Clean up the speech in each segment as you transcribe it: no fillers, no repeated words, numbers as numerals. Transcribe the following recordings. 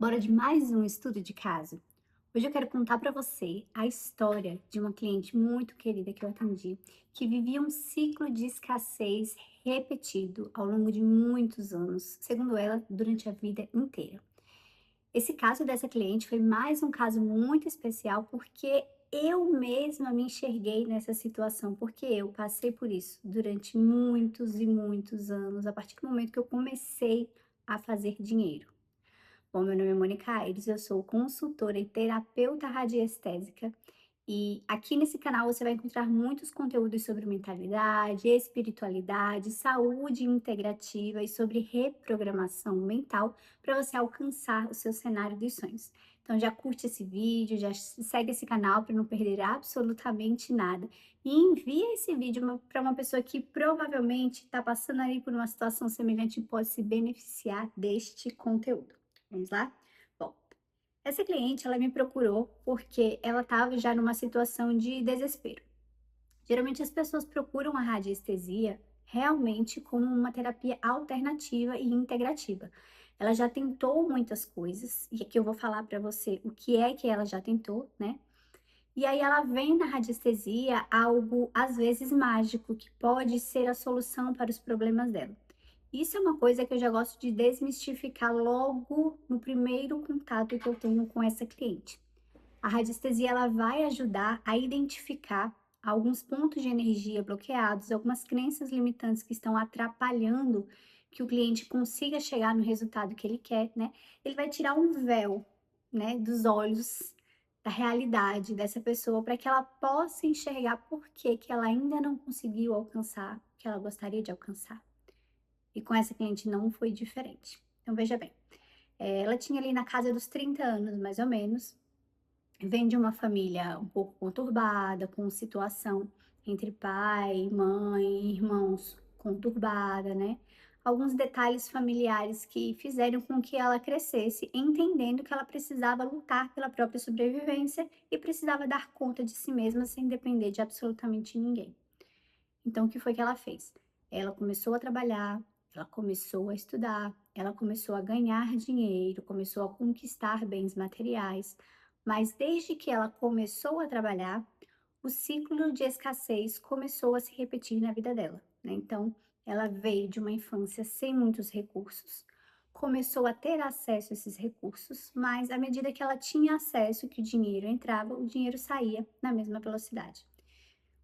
Bora de mais um estudo de caso? Hoje eu quero contar para você a história de uma cliente muito querida que eu atendi, que vivia um ciclo de escassez repetido ao longo de muitos anos, segundo ela, durante a vida inteira. Esse caso dessa cliente foi mais um caso muito especial porque eu mesma me enxerguei nessa situação, porque eu passei por isso durante muitos e muitos anos, a partir do momento que eu comecei a fazer dinheiro. Bom, meu nome é Mônica Aires, eu sou consultora e terapeuta radiestésica. E aqui nesse canal você vai encontrar muitos conteúdos sobre mentalidade, espiritualidade, saúde integrativa e sobre reprogramação mental para você alcançar o seu cenário dos sonhos. Então já curte esse vídeo, já segue esse canal para não perder absolutamente nada. E envia esse vídeo para uma pessoa que provavelmente está passando aí por uma situação semelhante e pode se beneficiar deste conteúdo. Vamos lá? Bom, essa cliente, ela me procurou porque ela estava já numa situação de desespero. Geralmente as pessoas procuram a radiestesia realmente como uma terapia alternativa e integrativa. Ela já tentou muitas coisas, e aqui eu vou falar para você o que é que ela já tentou, né? E aí ela vê na radiestesia algo às vezes mágico, que pode ser a solução para os problemas dela. Isso é uma coisa que eu já gosto de desmistificar logo no primeiro contato que eu tenho com essa cliente. A radiestesia ela vai ajudar a identificar alguns pontos de energia bloqueados, algumas crenças limitantes que estão atrapalhando que o cliente consiga chegar no resultado que ele quer, né? Ele vai tirar um véu, né, dos olhos da realidade dessa pessoa para que ela possa enxergar por que que ela ainda não conseguiu alcançar o que ela gostaria de alcançar. E com essa cliente não foi diferente. Então veja bem, ela tinha ali na casa dos 30 anos, mais ou menos, vem de uma família um pouco conturbada, com situação entre pai, mãe, irmãos conturbada, né? Alguns detalhes familiares que fizeram com que ela crescesse, entendendo que ela precisava lutar pela própria sobrevivência e precisava dar conta de si mesma sem depender de absolutamente ninguém. Então, o que foi que ela fez? Ela começou a trabalhar, ela começou a estudar, ela começou a ganhar dinheiro, começou a conquistar bens materiais, mas desde que ela começou a trabalhar, o ciclo de escassez começou a se repetir na vida dela, né? Então, ela veio de uma infância sem muitos recursos, começou a ter acesso a esses recursos, mas à medida que ela tinha acesso, que o dinheiro entrava, o dinheiro saía na mesma velocidade.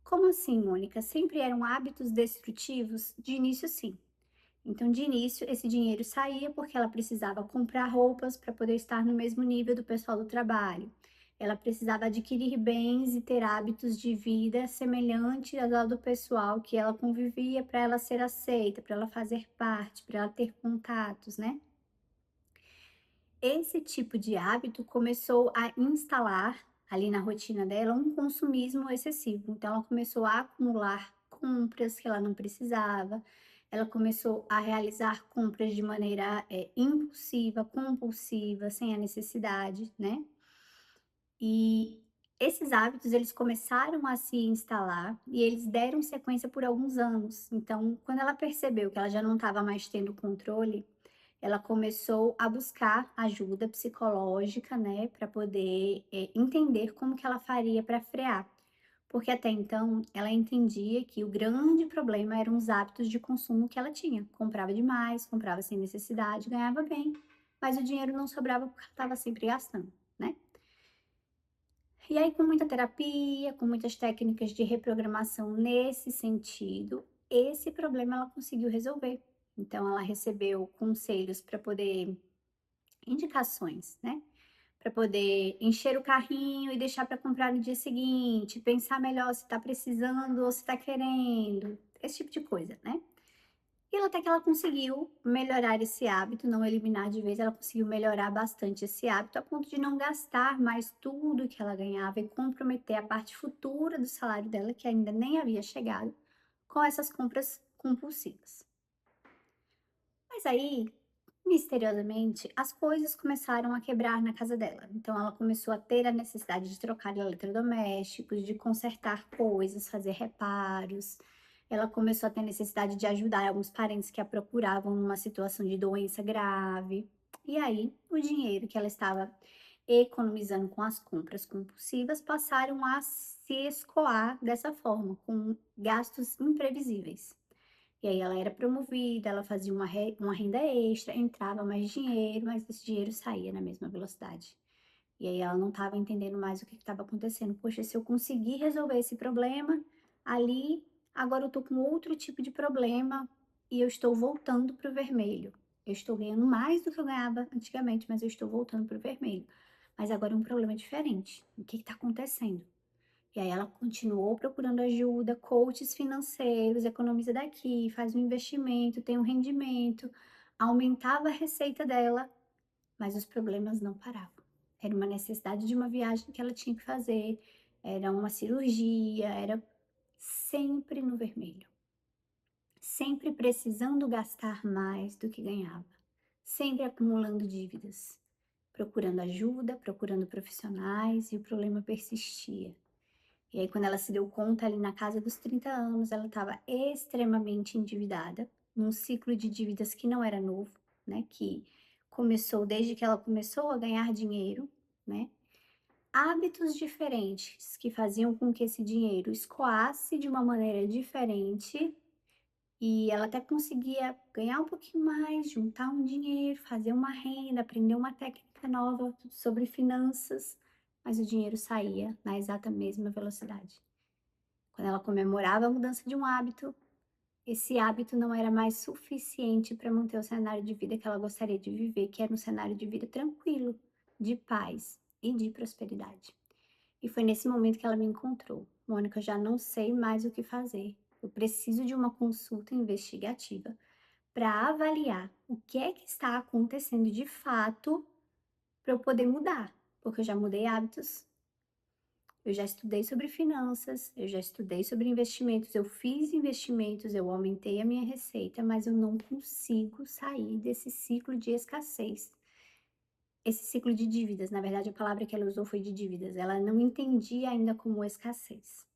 Como assim, Mônica? Sempre eram hábitos destrutivos? De início, sim. Então, de início, esse dinheiro saía porque ela precisava comprar roupas para poder estar no mesmo nível do pessoal do trabalho. Ela precisava adquirir bens e ter hábitos de vida semelhantes ao do pessoal que ela convivia para ela ser aceita, para ela fazer parte, para ela ter contatos, né? Esse tipo de hábito começou a instalar ali na rotina dela um consumismo excessivo. Então, ela começou a acumular compras que ela não precisava, ela começou a realizar compras de maneira impulsiva, compulsiva, sem a necessidade, né? E esses hábitos eles começaram a se instalar e eles deram sequência por alguns anos. Então, quando ela percebeu que ela já não estava mais tendo controle, ela começou a buscar ajuda psicológica, né, para poder, entender como que ela faria para frear. Porque até então ela entendia que o grande problema eram os hábitos de consumo que ela tinha. Comprava demais, comprava sem necessidade, ganhava bem, mas o dinheiro não sobrava porque ela estava sempre gastando, né. E aí com muita terapia, com muitas técnicas de reprogramação nesse sentido, esse problema ela conseguiu resolver. Então ela recebeu conselhos para poder indicações, né, para poder encher o carrinho e deixar para comprar no dia seguinte, pensar melhor se está precisando ou se está querendo, esse tipo de coisa, né. E até que ela conseguiu melhorar esse hábito, não eliminar de vez, ela conseguiu melhorar bastante esse hábito, a ponto de não gastar mais tudo que ela ganhava e comprometer a parte futura do salário dela, que ainda nem havia chegado, com essas compras compulsivas. Mas aí, misteriosamente, as coisas começaram a quebrar na casa dela. Então, ela começou a ter a necessidade de trocar eletrodomésticos, de consertar coisas, fazer reparos. Ela começou a ter necessidade de ajudar alguns parentes que a procuravam numa situação de doença grave. E aí, o dinheiro que ela estava economizando com as compras compulsivas passaram a se escoar dessa forma, com gastos imprevisíveis. E aí ela era promovida, ela fazia uma renda extra, entrava mais dinheiro, mas esse dinheiro saía na mesma velocidade. E aí ela não estava entendendo mais o que estava acontecendo. Poxa, se eu conseguir resolver esse problema ali, agora eu estou com outro tipo de problema e eu estou voltando para o vermelho. Eu estou ganhando mais do que eu ganhava antigamente, mas eu estou voltando para o vermelho. Mas agora é um problema diferente. O que está acontecendo? E aí ela continuou procurando ajuda, coaches financeiros, economiza daqui, faz um investimento, tem um rendimento, aumentava a receita dela, mas os problemas não paravam. Era uma necessidade de uma viagem que ela tinha que fazer, era uma cirurgia, era sempre no vermelho. Sempre precisando gastar mais do que ganhava. Sempre acumulando dívidas. Procurando ajuda, procurando profissionais e o problema persistia. E aí, quando ela se deu conta, ali na casa dos 30 anos, ela estava extremamente endividada, num ciclo de dívidas que não era novo, né? Que começou desde que ela começou a ganhar dinheiro, né? Hábitos diferentes que faziam com que esse dinheiro escoasse de uma maneira diferente e ela até conseguia ganhar um pouquinho mais, juntar um dinheiro, fazer uma renda, aprender uma técnica nova sobre finanças, mas o dinheiro saía na exata mesma velocidade. Quando ela comemorava a mudança de um hábito, esse hábito não era mais suficiente para manter o cenário de vida que ela gostaria de viver, que era um cenário de vida tranquilo, de paz e de prosperidade. E foi nesse momento que ela me encontrou. Mônica, eu já não sei mais o que fazer. Eu preciso de uma consulta investigativa para avaliar o que é que está acontecendo de fato para eu poder mudar, porque eu já mudei hábitos, eu já estudei sobre finanças, eu já estudei sobre investimentos, eu fiz investimentos, eu aumentei a minha receita, mas eu não consigo sair desse ciclo de escassez. Esse ciclo de dívidas, na verdade, a palavra que ela usou foi de dívidas. Ela não entendia ainda como escassez.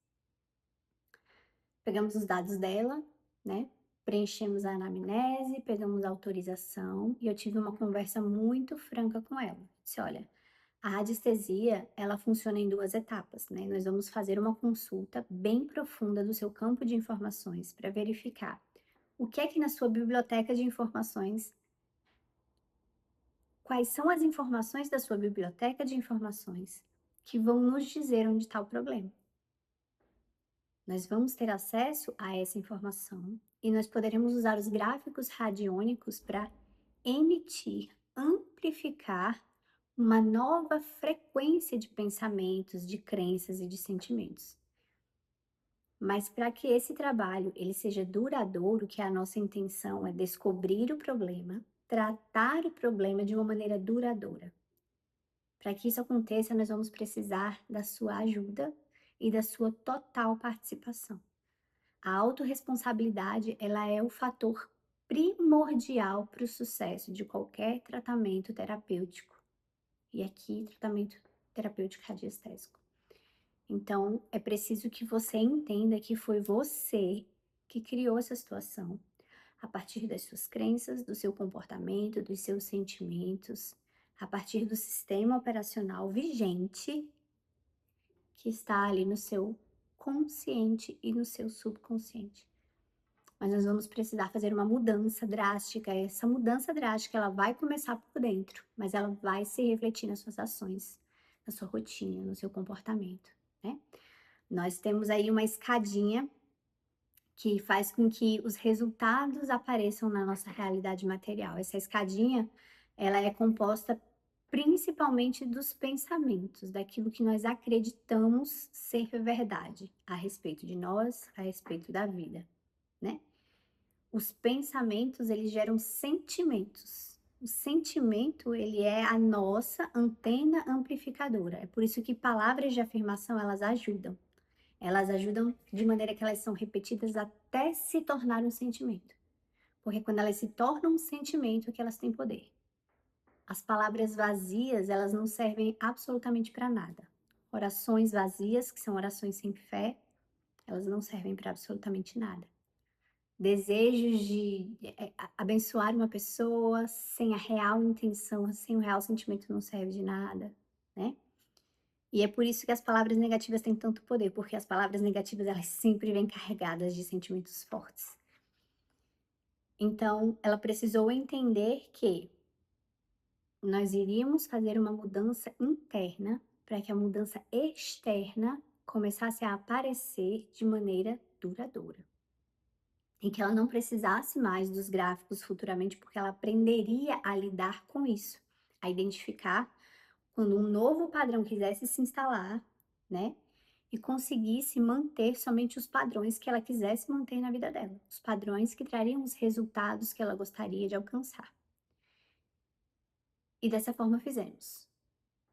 Pegamos os dados dela, né? Preenchemos a anamnese, pegamos a autorização e eu tive uma conversa muito franca com ela. Disse, olha, a radiestesia, ela funciona em 2 etapas, né? Nós vamos fazer uma consulta bem profunda do seu campo de informações para verificar o que é que na sua biblioteca de informações, quais são as informações da sua biblioteca de informações que vão nos dizer onde está o problema. Nós vamos ter acesso a essa informação e nós poderemos usar os gráficos radiônicos para emitir, amplificar uma nova frequência de pensamentos, de crenças e de sentimentos. Mas para que esse trabalho ele seja duradouro, que a nossa intenção é descobrir o problema, tratar o problema de uma maneira duradoura. Para que isso aconteça, nós vamos precisar da sua ajuda e da sua total participação. A autorresponsabilidade, ela é o fator primordial para o sucesso de qualquer tratamento terapêutico. E aqui, tratamento terapêutico radiestésico. Então, é preciso que você entenda que foi você que criou essa situação, a partir das suas crenças, do seu comportamento, dos seus sentimentos, a partir do sistema operacional vigente que está ali no seu consciente e no seu subconsciente. Mas nós vamos precisar fazer uma mudança drástica. Essa mudança drástica, ela vai começar por dentro, mas ela vai se refletir nas suas ações, na sua rotina, no seu comportamento, né? Nós temos aí uma escadinha que faz com que os resultados apareçam na nossa realidade material. Essa escadinha, ela é composta principalmente dos pensamentos, daquilo que nós acreditamos ser verdade a respeito de nós, a respeito da vida, né? Os pensamentos, eles geram sentimentos. O sentimento, ele é a nossa antena amplificadora. É por isso que palavras de afirmação, elas ajudam. Elas ajudam de maneira que elas são repetidas até se tornar um sentimento. Porque quando elas se tornam um sentimento, é que elas têm poder. As palavras vazias, elas não servem absolutamente para nada. Orações vazias, que são orações sem fé, elas não servem para absolutamente nada. desejos de abençoar uma pessoa sem a real intenção, sem o real sentimento não serve de nada, né. E é por isso que as palavras negativas têm tanto poder, porque as palavras negativas elas sempre vêm carregadas de sentimentos fortes. Então, ela precisou entender que nós iríamos fazer uma mudança interna para que a mudança externa começasse a aparecer de maneira duradoura. E que ela não precisasse mais dos gráficos futuramente, porque ela aprenderia a lidar com isso, a identificar quando um novo padrão quisesse se instalar, né? E conseguisse manter somente os padrões que ela quisesse manter na vida dela, os padrões que trariam os resultados que ela gostaria de alcançar. E dessa forma fizemos,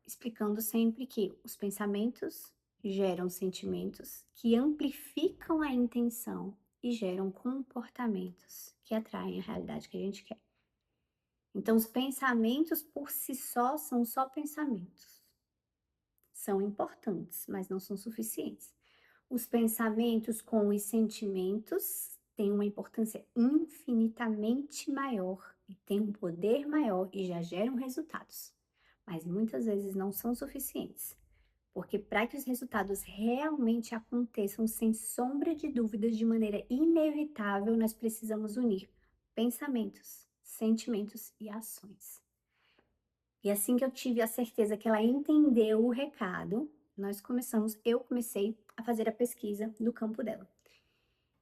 explicando sempre que os pensamentos geram sentimentos que amplificam a intenção e geram comportamentos que atraem a realidade que a gente quer. Então, os pensamentos por si só são só pensamentos. São importantes, mas não são suficientes. Os pensamentos com os sentimentos têm uma importância infinitamente maior e têm um poder maior e já geram resultados, mas muitas vezes não são suficientes, porque para que os resultados realmente aconteçam sem sombra de dúvidas, de maneira inevitável, nós precisamos unir pensamentos, sentimentos e ações. E assim que eu tive a certeza que ela entendeu o recado, eu comecei a fazer a pesquisa do campo dela.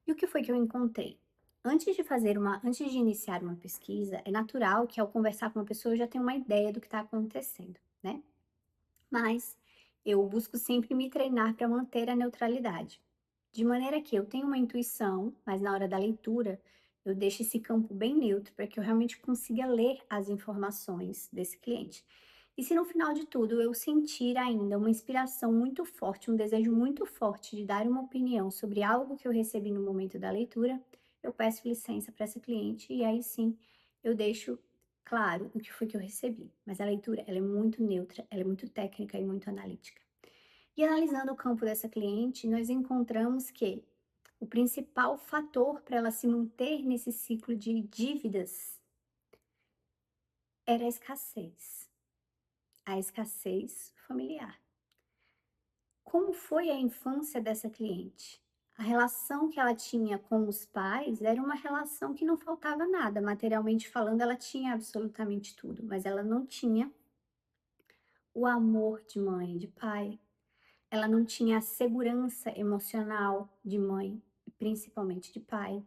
E o que foi que eu encontrei? Antes de iniciar uma pesquisa, é natural que ao conversar com uma pessoa eu já tenha uma ideia do que está acontecendo, né? Mas eu busco sempre me treinar para manter a neutralidade. De maneira que eu tenho uma intuição, mas na hora da leitura eu deixo esse campo bem neutro para que eu realmente consiga ler as informações desse cliente. E se no final de tudo eu sentir ainda uma inspiração muito forte, um desejo muito forte de dar uma opinião sobre algo que eu recebi no momento da leitura, eu peço licença para essa cliente e aí sim eu deixo claro o que foi que eu recebi. Mas a leitura ela é muito neutra, ela é muito técnica e muito analítica. E analisando o campo dessa cliente, nós encontramos que o principal fator para ela se manter nesse ciclo de dívidas era a escassez familiar. Como foi a infância dessa cliente? A relação que ela tinha com os pais era uma relação que não faltava nada, materialmente falando, ela tinha absolutamente tudo, mas ela não tinha o amor de mãe e de pai, ela não tinha a segurança emocional de mãe, e principalmente de pai.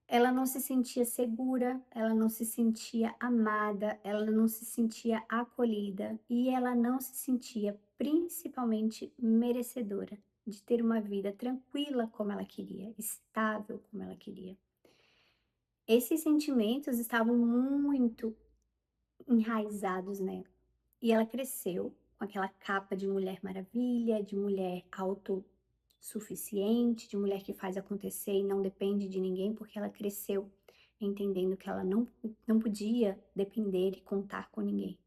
Ela não se sentia segura, ela não se sentia amada, ela não se sentia acolhida e ela não se sentia principalmente merecedora de ter uma vida tranquila como ela queria, estável como ela queria. Esses sentimentos estavam muito enraizados nela. E ela cresceu com aquela capa de mulher maravilha, de mulher autossuficiente, de mulher que faz acontecer e não depende de ninguém, porque ela cresceu entendendo que ela não podia depender e contar com ninguém.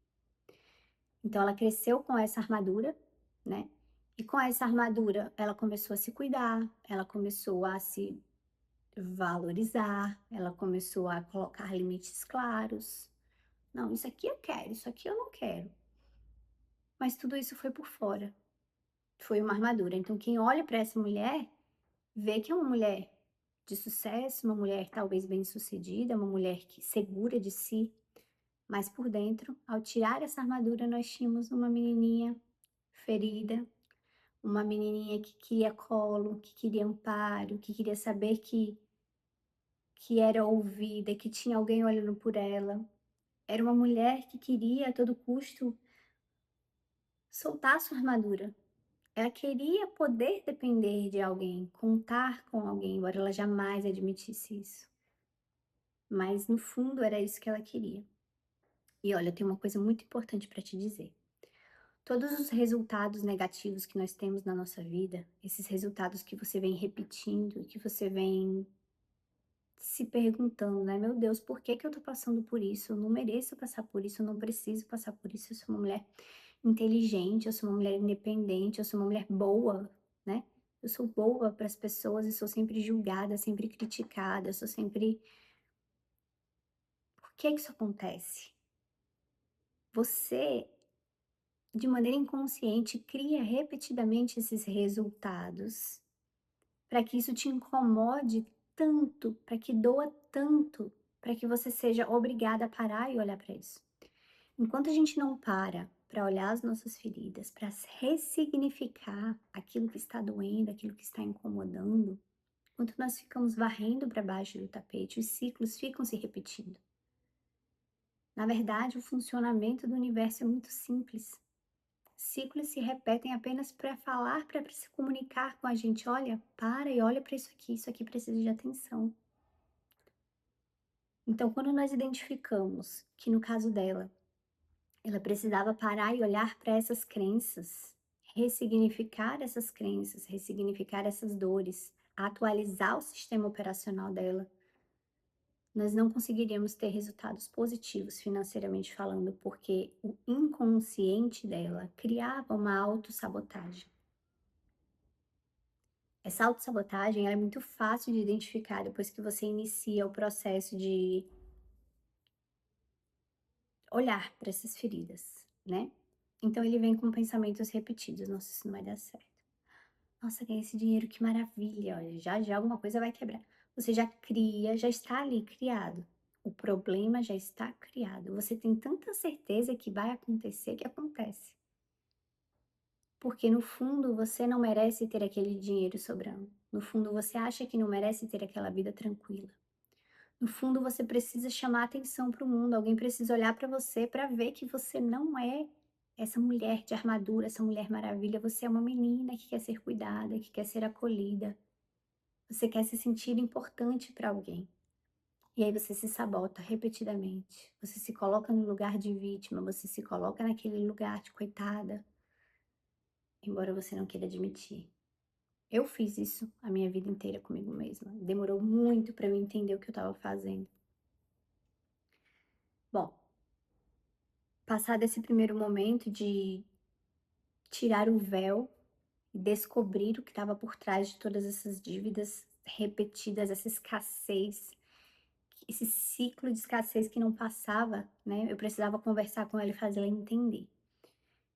Então ela cresceu com essa armadura, né? E com essa armadura ela começou a se cuidar, ela começou a se valorizar, ela começou a colocar limites claros. Não, isso aqui eu quero, isso aqui eu não quero. Mas tudo isso foi por fora, foi uma armadura. Então quem olha para essa mulher, vê que é uma mulher de sucesso, uma mulher talvez bem-sucedida, uma mulher que segura de si, mas por dentro, ao tirar essa armadura, nós tínhamos uma menininha ferida, uma menininha que queria colo, que queria amparo, que queria saber que era ouvida, que tinha alguém olhando por ela. Era uma mulher que queria a todo custo soltar sua armadura. Ela queria poder depender de alguém, contar com alguém, embora ela jamais admitisse isso. Mas no fundo era isso que ela queria. E olha, eu tenho uma coisa muito importante para te dizer. Todos os resultados negativos que nós temos na nossa vida, esses resultados que você vem repetindo, que você vem se perguntando, né? Meu Deus, por que que eu tô passando por isso? Eu não mereço passar por isso, eu não preciso passar por isso. Eu sou uma mulher inteligente, eu sou uma mulher independente, eu sou uma mulher boa, né? Eu sou boa para as pessoas e sou sempre julgada, sempre criticada, sou sempre. Por que que isso acontece? Você, de maneira inconsciente, cria repetidamente esses resultados para que isso te incomode tanto, para que doa tanto, para que você seja obrigada a parar e olhar para isso. Enquanto a gente não para olhar as nossas feridas, para ressignificar aquilo que está doendo, aquilo que está incomodando, enquanto nós ficamos varrendo para baixo do tapete, os ciclos ficam se repetindo. Na verdade, o funcionamento do universo é muito simples. Ciclos se repetem apenas para falar, para se comunicar com a gente. Olha, para e olha para isso aqui precisa de atenção. Então, quando nós identificamos que no caso dela, ela precisava parar e olhar para essas crenças, ressignificar essas dores, atualizar o sistema operacional dela, nós não conseguiríamos ter resultados positivos financeiramente falando, porque o inconsciente dela criava uma autossabotagem. Essa autossabotagem ela é muito fácil de identificar depois que você inicia o processo de olhar para essas feridas, né? Então ele vem com pensamentos repetidos: nossa, isso não vai dar certo. Nossa, ganhei esse dinheiro, que maravilha, olha, já já alguma coisa vai quebrar. Você já cria, já está ali criado. O problema já está criado. Você tem tanta certeza que vai acontecer que acontece. Porque no fundo você não merece ter aquele dinheiro sobrando. No fundo você acha que não merece ter aquela vida tranquila. No fundo você precisa chamar atenção para o mundo, alguém precisa olhar para você para ver que você não é essa mulher de armadura, essa mulher maravilha, você é uma menina que quer ser cuidada, que quer ser acolhida. Você quer se sentir importante para alguém. E aí você se sabota repetidamente. Você se coloca no lugar de vítima, você se coloca naquele lugar de coitada, embora você não queira admitir. Eu fiz isso a minha vida inteira comigo mesma. Demorou muito para eu entender o que eu estava fazendo. Bom, passado esse primeiro momento de tirar o véu e descobrir o que estava por trás de todas essas dívidas repetidas, essa escassez, esse ciclo de escassez que não passava, né, eu precisava conversar com ela e fazer ela entender.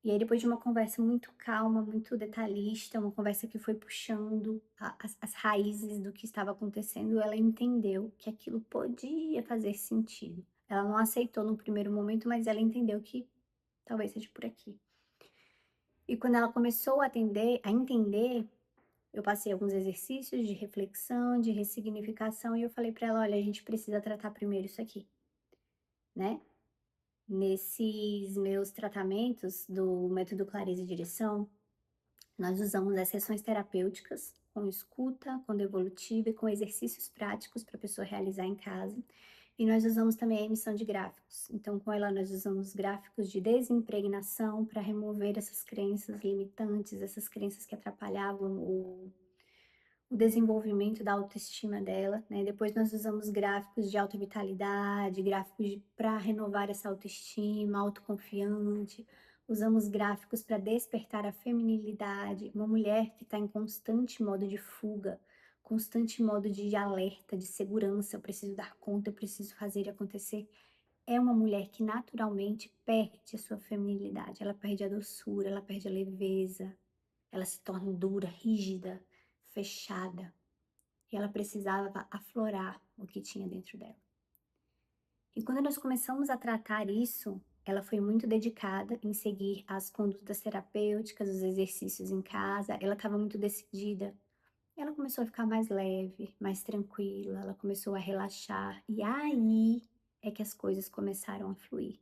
E aí depois de uma conversa muito calma, muito detalhista, uma conversa que foi puxando as raízes do que estava acontecendo, ela entendeu que aquilo podia fazer sentido. Ela não aceitou no primeiro momento, mas ela entendeu que talvez seja por aqui. E quando ela começou a entender, eu passei alguns exercícios de reflexão, de ressignificação, e eu falei para ela: olha, a gente precisa tratar primeiro isso aqui, né? Nesses meus tratamentos do método Clareza e Direção, nós usamos as sessões terapêuticas com escuta, com devolutiva e com exercícios práticos para a pessoa realizar em casa. E nós usamos também a emissão de gráficos. Então, com ela, nós usamos gráficos de desimpregnação para remover essas crenças limitantes, essas crenças que atrapalhavam o desenvolvimento da autoestima dela, né? Depois nós usamos gráficos de alta vitalidade, gráficos para renovar essa autoestima, autoconfiante. Usamos gráficos para despertar a feminilidade. Uma mulher que está em constante modo de fuga, constante modo de alerta, de segurança. Eu preciso dar conta, eu preciso fazer acontecer. É uma mulher que naturalmente perde a sua feminilidade. Ela perde a doçura, ela perde a leveza. Ela se torna dura, rígida, fechada, e ela precisava aflorar o que tinha dentro dela. E quando nós começamos a tratar isso, ela foi muito dedicada em seguir as condutas terapêuticas, os exercícios em casa, ela estava muito decidida. Ela começou a ficar mais leve, mais tranquila, ela começou a relaxar, e aí é que as coisas começaram a fluir.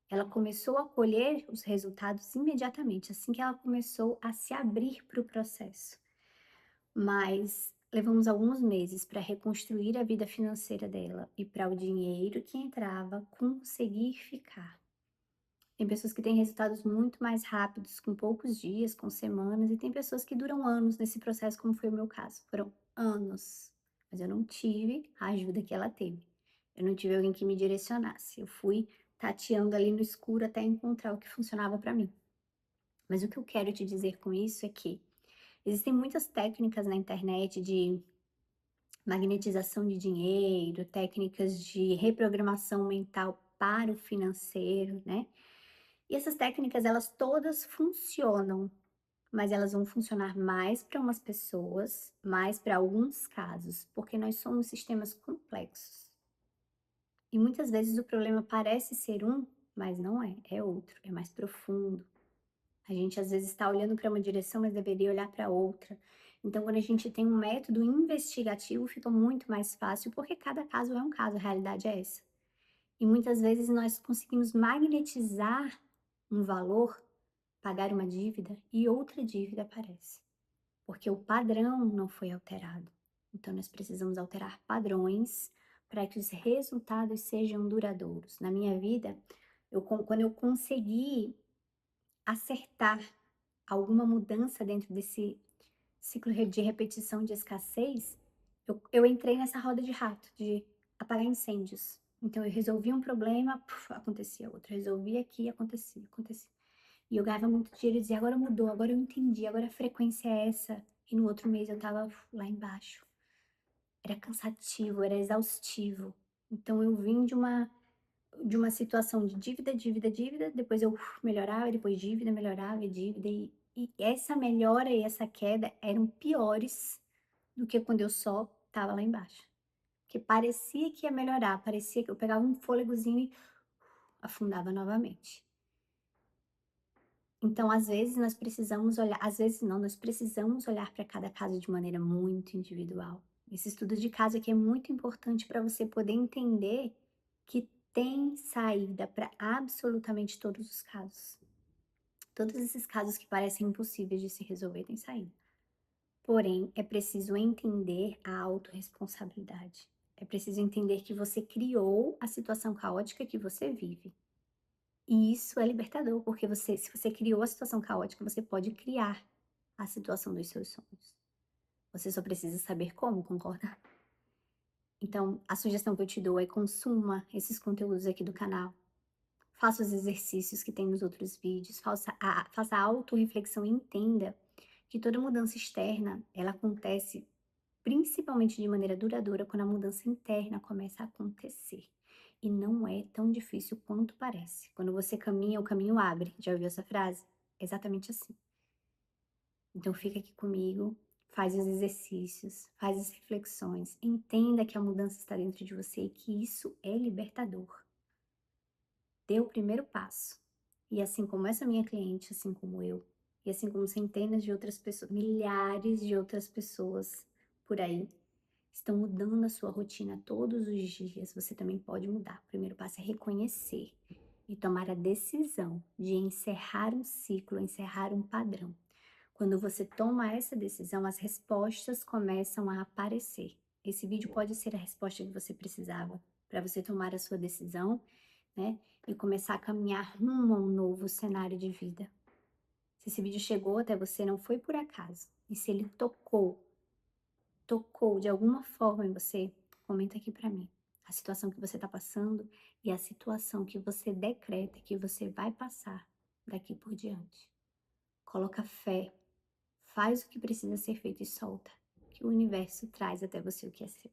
Ela começou a colher os resultados imediatamente, assim que ela começou a se abrir para o processo. Mas levamos alguns meses para reconstruir a vida financeira dela e para o dinheiro que entrava conseguir ficar. Tem pessoas que têm resultados muito mais rápidos, com poucos dias, com semanas, e tem pessoas que duram anos nesse processo, como foi o meu caso. Foram anos, mas eu não tive a ajuda que ela teve. Eu não tive alguém que me direcionasse. Eu fui tateando ali no escuro até encontrar o que funcionava para mim. Mas o que eu quero te dizer com isso é que Existem muitas técnicas na internet de magnetização de dinheiro, técnicas de reprogramação mental para o financeiro, né. E essas técnicas elas todas funcionam, mas elas vão funcionar mais para umas pessoas, mais para alguns casos, porque nós somos sistemas complexos. E muitas vezes o problema parece ser um, mas não é, é outro, é mais profundo. A gente às vezes está olhando para uma direção, mas deveria olhar para outra. Então, quando a gente tem um método investigativo, fica muito mais fácil, porque cada caso é um caso, a realidade é essa. E muitas vezes nós conseguimos magnetizar um valor, pagar uma dívida, e outra dívida aparece, porque o padrão não foi alterado. Então, nós precisamos alterar padrões para que os resultados sejam duradouros. Na minha vida, quando eu consegui acertar alguma mudança dentro desse ciclo de repetição de escassez, eu entrei nessa roda de rato, de apagar incêndios. Então eu resolvia um problema, puf, acontecia outro, resolvia aqui, acontecia, acontecia. E eu ganhava muito dinheiro e dizia: "Agora mudou, agora eu entendi, agora a frequência é essa", e no outro mês eu estava lá embaixo. Era cansativo, era exaustivo. Então eu vim de uma situação de dívida, dívida, dívida, depois eu melhorava, depois dívida, melhorava e dívida, e essa melhora e essa queda eram piores do que quando eu só estava lá embaixo. Porque parecia que ia melhorar, parecia que eu pegava um fôlegozinho e afundava novamente. Então, às vezes, nós precisamos olhar, às vezes não, nós precisamos olhar para cada caso de maneira muito individual. Esse estudo de caso aqui é muito importante para você poder entender que tem saída para absolutamente todos os casos. Todos esses casos que parecem impossíveis de se resolver têm saída. Porém, é preciso entender a autorresponsabilidade. É preciso entender que você criou a situação caótica que você vive. E isso é libertador, porque se você criou a situação caótica, você pode criar a situação dos seus sonhos. Você só precisa saber como, concorda? Então, a sugestão que eu te dou é consuma esses conteúdos aqui do canal. Faça os exercícios que tem nos outros vídeos, faça a autorreflexão e entenda que toda mudança externa, ela acontece principalmente de maneira duradoura quando a mudança interna começa a acontecer. E não é tão difícil quanto parece. Quando você caminha, o caminho abre. Já ouviu essa frase? É exatamente assim. Então fica aqui comigo, faz os exercícios, faz as reflexões, entenda que a mudança está dentro de você e que isso é libertador. Dê o primeiro passo. E assim como essa minha cliente, assim como eu, e assim como centenas de outras pessoas, milhares de outras pessoas por aí, estão mudando a sua rotina todos os dias, você também pode mudar. O primeiro passo é reconhecer e tomar a decisão de encerrar um ciclo, encerrar um padrão. Quando você toma essa decisão, as respostas começam a aparecer. Esse vídeo pode ser a resposta que você precisava para você tomar a sua decisão, né? E começar a caminhar rumo a um novo cenário de vida. Se esse vídeo chegou até você, não foi por acaso. E se ele tocou de alguma forma em você, comenta aqui para mim. A situação que você está passando e a situação que você decreta que você vai passar daqui por diante. Coloca fé, faz o que precisa ser feito e solta, que o universo traz até você o que é seu.